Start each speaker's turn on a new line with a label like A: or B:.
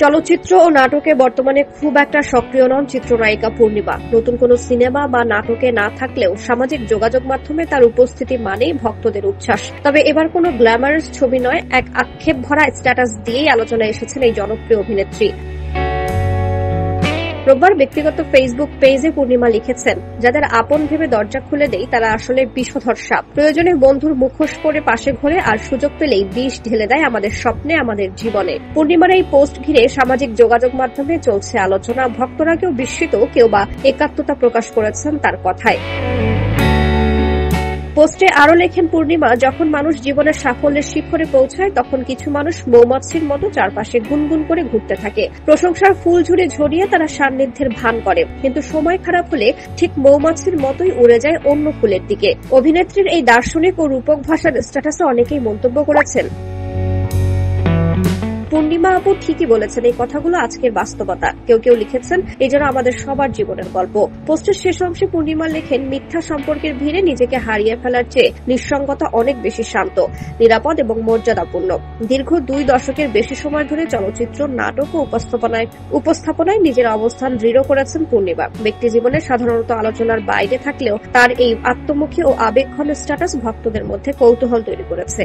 A: চলচ্চিত্র ও নাটকে বর্তমানে খুব একটা সক্রিয় নন চিত্রনায়িকা পূর্ণিমা। নতুন কোনো সিনেমা বা নাটকে না থাকলেও সামাজিক যোগাযোগ মাধ্যমে তার উপস্থিতি মানেই ভক্তদের উচ্ছ্বাস। তবে এবার কোনো গ্ল্যামারাস ছবি নয়, এক আক্ষেপ ভরা স্ট্যাটাস দিয়েই আলোচনায় এসেছেন এই জনপ্রিয় অভিনেত্রী। রোববার ব্যক্তিগত ফেসবুক পেজে পূর্ণিমা লিখেছেন, যাদের আপন ভেবে দরজা খুলে দেই তারা আসলে বিষধর সাপ। প্রয়োজনে বন্ধুর মুখোশ পরে পাশে ঘোরে, আর সুযোগ পেলেই বিষ ঢেলে দেয় আমাদের স্বপ্নে, আমাদের জীবনে। পূর্ণিমার এই পোস্ট ঘিরে সামাজিক যোগাযোগ মাধ্যমে চলছে আলোচনা। ভক্তরা কেউ বিস্মিত, কেউ বা একাত্মতা প্রকাশ করেছেন তার কথায়। পোস্টে আরো লেখেন পূর্ণিমা, যখন মানুষ জীবনের সাফল্যের শিখরে পৌঁছায় তখন কিছু মানুষ মৌমাছির মতো চারপাশে গুনগুন করে ঘুরতে থাকে। প্রশংসার ফুল ঝুড়ি ঝরিয়ে তারা সান্নিধ্যের ভান করে, কিন্তু সময় খারাপ হলে ঠিক মৌমাছির মতোই উড়ে যায় অন্য ফুলের দিকে। অভিনেত্রীর এই দার্শনিক ও রূপক ভাষার স্ট্যাটাসে অনেকেই মন্তব্য করেছেন, পূর্ণিমা আপু ঠিকই বলেছেন, এই কথাগুলো আজকের বাস্তবতা। কেউ কেউ লিখেছেন, এই যেন আমাদের সবার জীবনের গল্প। পোস্টের শেষ অংশে পূর্ণিমা লেখেন, মিথ্যা সম্পর্কের ভিড়ে নিজেকে হারিয়ে ফেলার চেয়ে নিঃসঙ্গতা অনেক বেশি শান্ত, নিরাপদ এবং মর্যাদাপূর্ণ। দীর্ঘ 2 দশকের বেশি সময় ধরে চলচ্চিত্র, নাটক ও উপস্থাপনায় নিজের অবস্থান দৃঢ় করেছেন পূর্ণিমা। ব্যক্তি জীবনে সাধারণত আলোচনার বাইরে থাকলেও তার এই আত্মমুখী ও আবেগঘন স্ট্যাটাস ভক্তদের মধ্যে কৌতূহল তৈরি করেছে।